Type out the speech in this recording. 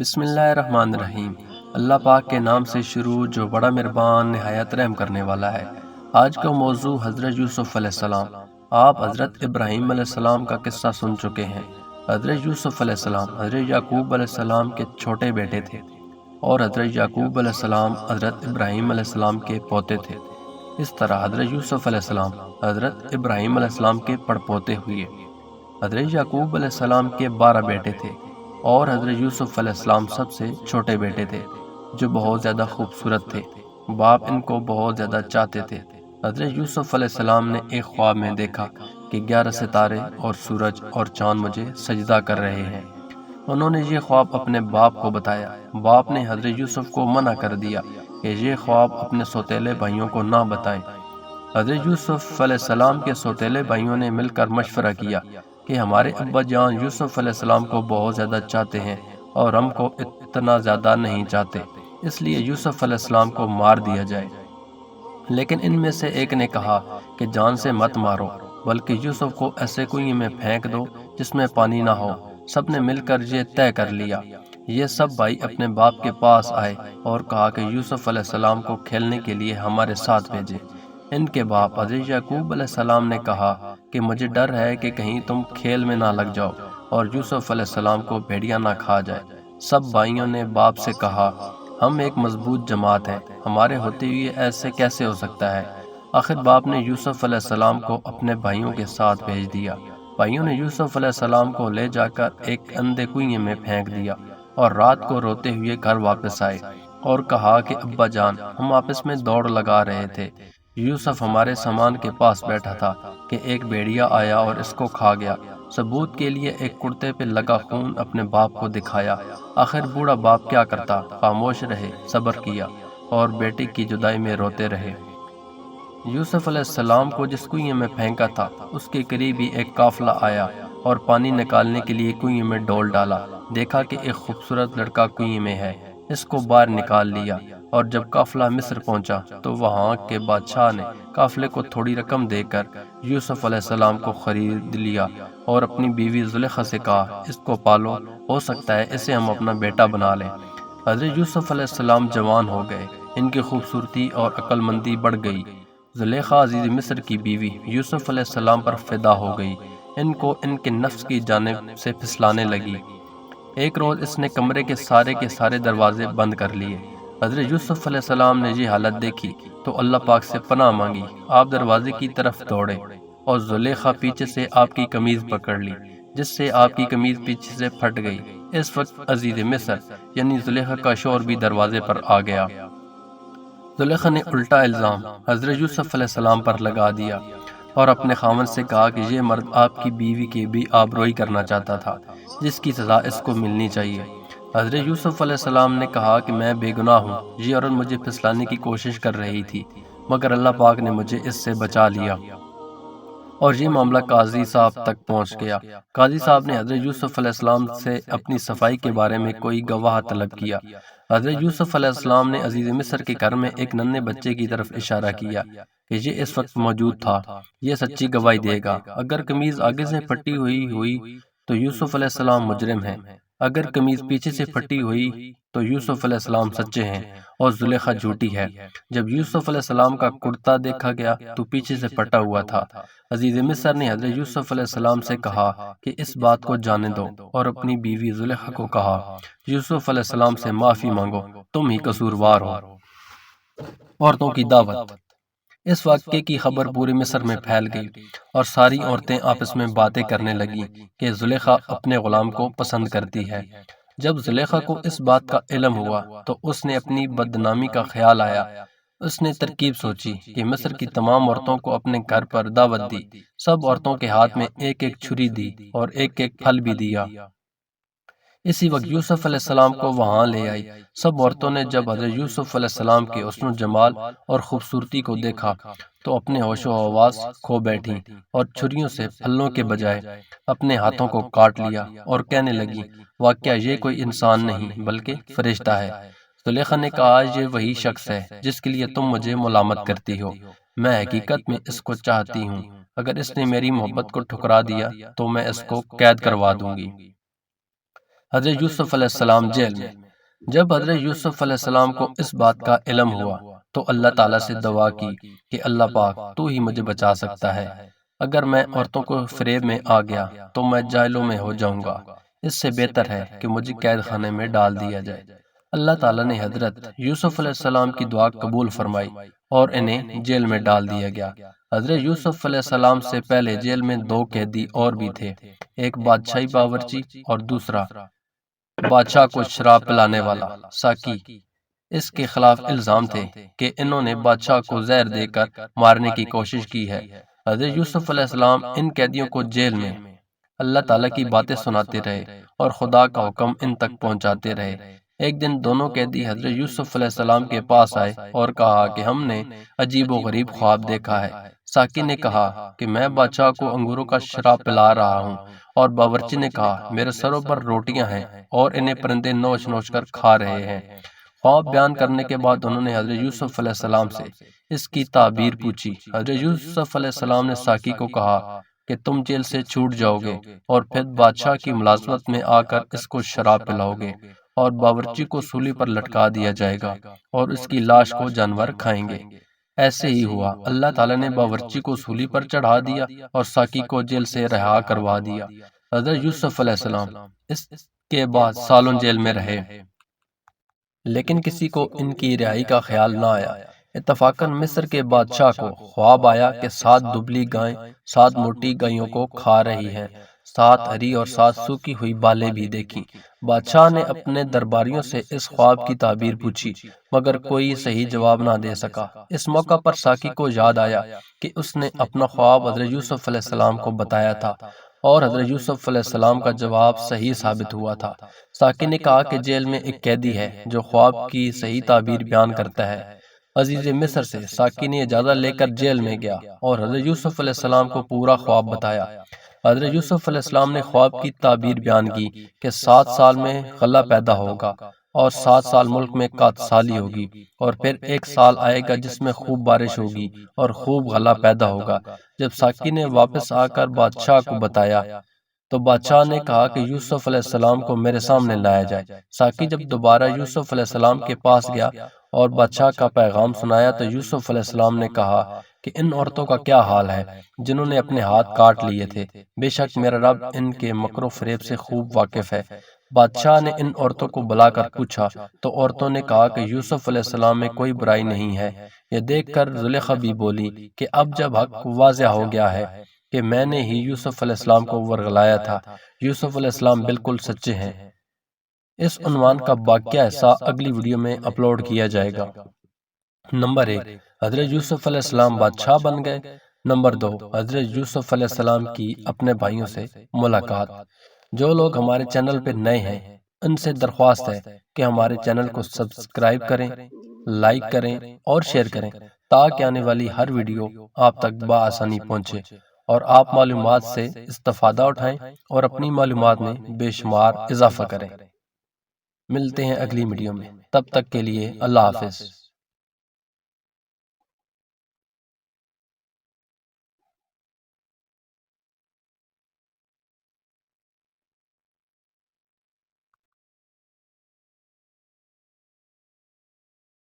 بسم اللہ الرحمن الرحیم۔ اللہ پاک کے نام سے شروع جو بڑا مہربان نہایت رحم کرنے والا ہے۔ آج کا موضوع حضرت یوسف علیہ السلام۔ آپ حضرت ابراہیم علیہ السلام کا قصہ سن چکے ہیں۔ حضرت یوسف علیہ السلام حضرت یعقوب علیہ السلام کے چھوٹے بیٹے تھے اور حضرت یعقوب علیہ السلام حضرت ابراہیم علیہ السلام کے پوتے تھے۔ اس طرح حضرت یوسف علیہ السلام حضرت ابراہیم علیہ السلام کے پڑپوتے ہوئے۔ حضرت یعقوب علیہ السلام کے 12 بیٹے تھے اور حضرت یوسف علیہ السلام سب سے چھوٹے بیٹے تھے جو بہت زیادہ خوبصورت تھے۔ باپ ان کو بہت زیادہ چاہتے تھے۔ حضرت یوسف علیہ السلام نے ایک خواب میں دیکھا کہ 11 ستارے اور سورج اور چاند مجھے سجدہ کر رہے ہیں۔ انہوں نے یہ خواب اپنے باپ کو بتایا۔ باپ نے حضرت یوسف کو منع کر دیا کہ یہ خواب اپنے سوتیلے بھائیوں کو نہ بتائیں۔ حضرت یوسف علیہ السلام کے سوتیلے بھائیوں نے مل کر مشورہ کیا کہ ہمارے ابا جان یوسف علیہ السلام کو بہت زیادہ چاہتے ہیں اور ہم کو اتنا زیادہ نہیں چاہتے، اس لیے یوسف علیہ السلام کو مار دیا جائے۔ لیکن ان میں سے ایک نے کہا کہ جان سے مت مارو بلکہ یوسف کو ایسے کنویں میں پھینک دو جس میں پانی نہ ہو۔ سب نے مل کر یہ طے کر لیا۔ یہ سب بھائی اپنے باپ کے پاس آئے اور کہا کہ یوسف علیہ السلام کو کھیلنے کے لیے ہمارے ساتھ بھیجے۔ ان کے باپ حضرت یعقوب علیہ السلام نے کہا کہ مجھے ڈر ہے کہ کہیں تم کھیل میں نہ لگ جاؤ اور یوسف علیہ السلام کو بھیڑیا نہ کھا جائے۔ سب بھائیوں نے باپ سے کہا ہم ایک مضبوط جماعت ہیں، ہمارے ہوتے ہوئے ایسے کیسے ہو سکتا ہے؟ آخر باپ نے یوسف علیہ السلام کو اپنے بھائیوں کے ساتھ بھیج دیا۔ بھائیوں نے یوسف علیہ السلام کو لے جا کر ایک اندھے کنویں میں پھینک دیا اور رات کو روتے ہوئے گھر واپس آئے اور کہا کہ ابا جان ہم آپس میں دوڑ لگا رہے تھے، یوسف ہمارے سامان کے پاس بیٹھا تھا کہ ایک بھیڑیا آیا اور اس کو کھا گیا۔ ثبوت کے لیے ایک کرتے پہ لگا خون اپنے باپ کو دکھایا۔ آخر بوڑھا باپ کیا کرتا، خاموش رہے، صبر کیا اور بیٹی کی جدائی میں روتے رہے۔ یوسف علیہ السلام کو جس کنویں میں پھینکا تھا اس کے قریب ہی ایک قافلہ آیا اور پانی نکالنے کے لیے کنویں میں ڈول ڈالا۔ دیکھا کہ ایک خوبصورت لڑکا کنویں میں ہے، اس کو باہر نکال لیا۔ اور جب قافلہ مصر پہنچا تو وہاں کے بادشاہ نے قافلے کو تھوڑی رقم دے کر یوسف علیہ السلام کو خرید لیا اور اپنی بیوی زلیخا سے کہا اس کو پالو، ہو سکتا ہے اسے ہم اپنا بیٹا بنا لیں۔ حضرت یوسف علیہ السلام جوان ہو گئے، ان کی خوبصورتی اور عقل مندی بڑھ گئی۔ زلیخا عزیز مصر کی بیوی یوسف علیہ السلام پر فدا ہو گئی، ان کو ان کے نفس کی جانب سے پھسلانے لگی۔ ایک روز اس نے کمرے کے سارے دروازے بند کر لیے۔ حضرت یوسف علیہ السلام نے یہ حالت دیکھی تو اللہ پاک سے پناہ مانگی۔ آپ دروازے کی طرف دوڑے اور زلیخا پیچھے سے آپ کی قمیض پکڑ لی جس سے آپ کی قمیض پیچھے سے پھٹ گئی۔ اس وقت عزیز مصر یعنی زلیخا کا شوہر بھی دروازے پر آ گیا۔ زلیخا نے الٹا الزام حضرت یوسف علیہ السلام پر لگا دیا اور اپنے خاوند سے کہا کہ یہ مرد آپ کی بیوی کی بھی آبروئی کرنا چاہتا تھا، جس کی سزا اس کو ملنی چاہیے۔ حضرت یوسف علیہ السلام نے کہا کہ میں بے گناہ ہوں، یہ عورت مجھے پھسلانے کی کوشش کر رہی تھی مگر اللہ پاک نے مجھے اس سے بچا لیا۔ اور یہ معاملہ قاضی صاحب تک پہنچ گیا۔ قاضی صاحب نے حضرت یوسف علیہ السلام سے اپنی صفائی کے بارے میں کوئی گواہ طلب کیا۔ حضرت یوسف علیہ السلام نے عزیز مصر کے گھر میں ایک ننھے بچے کی طرف اشارہ کیا کہ یہ اس وقت موجود تھا، یہ سچی گواہی دے گا۔ اگر قمیض آگے سے پھٹی ہوئی تو یوسف علیہ السلام مجرم ہیں، اگر قمیض پیچھے سے پھٹی ہوئی تو یوسف علیہ السلام سچے ہیں اور زلیخا جھوٹی ہے۔ جب یوسف علیہ السلام کا کرتا دیکھا گیا تو پیچھے سے پھٹا ہوا تھا۔ عزیز مصر نے حضرت یوسف علیہ السلام سے کہا کہ اس بات کو جانے دو اور اپنی بیوی زلیخا کو کہا یوسف علیہ السلام سے معافی مانگو، تم ہی قصوروار ہو۔ عورتوں کی دعوت۔ اس واقعے کی خبر پورے مصر میں پھیل گئی اور ساری عورتیں آپس میں باتیں کرنے لگیں کہ زلیخا اپنے غلام کو پسند کرتی ہے۔ جب زلیخا کو اس بات کا علم ہوا تو اس نے اپنی بدنامی کا خیال آیا۔ اس نے ترکیب سوچی کہ مصر کی تمام عورتوں کو اپنے گھر پر دعوت دی، سب عورتوں کے ہاتھ میں ایک ایک چھری دی اور ایک ایک پھل بھی دیا۔ اسی وقت یوسف علیہ السلام کو وہاں لے آئی۔ سب عورتوں نے جب حضرت یوسف علیہ السلام کے حسن و جمال اور خوبصورتی کو دیکھا تو اپنے ہوش و حواس کھو بیٹھیں اور چھریوں سے پھلوں کے بجائے اپنے ہاتھوں کو کاٹ لیا اور کہنے لگی واقعہ یہ کوئی انسان نہیں بلکہ فرشتہ ہے۔ زلیخا نے کہا یہ وہی شخص ہے جس کے لیے تم مجھے ملامت کرتی ہو، میں حقیقت میں اس کو چاہتی ہوں، اگر اس نے میری محبت کو ٹھکرا دیا تو میں اس کو قید کروا دوں گی۔ حضرت یوسف علیہ السلام جیل میں۔ جب حضرت یوسف علیہ السلام کو اس بات کا علم ہوا تو اللہ تعالیٰ سے دعا کی کہ اللہ پاک تو ہی مجھے بچا سکتا ہے، اگر میں عورتوں کو فریب میں آ گیا تو میں جائلوں میں ہو جاؤں گا، اس سے بہتر ہے کہ مجھے قید خانے میں ڈال دیا جائے۔ اللہ تعالیٰ نے حضرت یوسف علیہ السلام کی دعا قبول فرمائی اور انہیں جیل میں ڈال دیا گیا۔ حضرت یوسف علیہ السلام سے پہلے جیل میں 2 قیدی اور بھی تھے، ایک بادشاہی باورچی اور دوسرا بادشاہ کو شراب پلانے والا ساکی۔ اس کے خلاف الزام تھے کہ انہوں نے بادشاہ کو زہر دے کر مارنے کی کوشش کی ہے۔ حضرت یوسف علیہ السلام ان قیدیوں کو جیل میں اللہ تعالیٰ کی باتیں سناتے رہے اور خدا کا حکم ان تک پہنچاتے رہے۔ ایک دن دونوں قیدی حضرت یوسف علیہ السلام کے پاس آئے اور کہا کہ ہم نے عجیب و غریب خواب دیکھا ہے۔ ساکی نے کہا کہ میں بادشاہ کو انگوروں کا شراب پلا رہا ہوں، اور باورچی نے کہا میرے سروں پر روٹیاں ہیں اور انہیں پرندے نوچ نوچ کر کھا رہے ہیں۔ خواب بیان کرنے کے بعد انہوں نے حضرت یوسف علیہ السلام سے اس کی تعبیر پوچھی۔ حضرت یوسف علیہ السلام نے ساکی کو کہا کہ تم جیل سے چھوٹ جاؤ گے اور پھر بادشاہ کی ملازمت میں آ کر اس کو شراب پلاؤ گے، اور باورچی کو سولی پر لٹکا دیا جائے گا اور اس کی لاش کو جانور کھائیں گے۔ ایسے ہی ہوا، اللہ تعالیٰ نے باورچی کو سولی پر چڑھا دیا اور ساکی کو جیل سے رہا کروا دیا۔ حضرت یوسف علیہ السلام اس کے بعد سالوں جیل میں رہے، لیکن کسی کو ان کی رہائی کا خیال نہ آیا۔ اتفاقاً مصر کے بادشاہ کو خواب آیا کہ 7 دبلی گائیں 7 موٹی گائیوں کو کھا رہی ہیں، 7 ہری اور 7 سوکھی ہوئی بالیں بھی دیکھیں۔ بادشاہ نے اپنے درباریوں سے اس خواب کی تعبیر پوچھی، مگر کوئی صحیح جواب نہ دے سکا۔ اس موقع پر ساکی کو یاد آیا کہ اس نے اپنا خواب حضرت یوسف علیہ السلام کو بتایا تھا اور حضرت یوسف علیہ السلام کا جواب صحیح ثابت ہوا تھا۔ ساکی نے کہا کہ جیل میں ایک قیدی ہے جو خواب کی صحیح تعبیر بیان کرتا ہے۔ عزیز مصر سے ساکی نے اجازت لے کر جیل میں گیا اور حضرت یوسف علیہ السلام کو پورا خواب بتایا۔ حضرت یوسف علیہ السلام نے خواب کی تعبیر بیان کی کہ 7 سال میں غلہ پیدا ہوگا اور 7 سال ملک میں قحط سالی ہوگی، اور پھر 1 سال آئے گا جس میں خوب بارش ہوگی اور خوب غلہ پیدا ہوگا۔ جب ساکی نے واپس آ کر بادشاہ کو بتایا تو بادشاہ نے کہا کہ یوسف علیہ السلام کو میرے سامنے لایا جائے۔ ساکی جب دوبارہ یوسف علیہ السلام کے پاس گیا اور بادشاہ کا پیغام سنایا تو یوسف علیہ السلام نے کہا کہ ان عورتوں کا کیا حال ہے جنہوں نے اپنے ہاتھ کاٹ لیے تھے، بے شک میرا رب ان کے مکر و فریب سے خوب واقف ہے۔ بادشاہ نے ان عورتوں کو بلا کر پوچھا تو عورتوں نے کہا کہ یوسف علیہ السلام میں کوئی برائی نہیں ہے۔ یہ دیکھ کر زلیخا بھی بولی کہ اب جب حق واضح ہو گیا ہے کہ میں نے ہی یوسف علیہ السلام کو ورغلایا تھا، یوسف علیہ السلام بالکل سچے ہیں۔ اس عنوان کا باقیہ حصہ اگلی ویڈیو میں اپلوڈ کیا جائے گا۔ نمبر 1، حضرت یوسف علیہ السلام بادشاہ بن گئے۔ نمبر 2، حضرت یوسف علیہ السلام کی اپنے بھائیوں سے ملاقات۔ جو لوگ ہمارے چینل پہ نئے ہیں ان سے درخواست ہے کہ ہمارے چینل کو سبسکرائب کریں، لائک کریں اور شیئر کریں تاکہ آنے والی ہر ویڈیو آپ تک بآسانی پہنچے اور آپ معلومات سے استفادہ اٹھائیں اور اپنی معلومات میں بے شمار اضافہ کریں۔ ملتے ہیں اگلی ویڈیو میں، تب تک کے لیے اللہ حافظ۔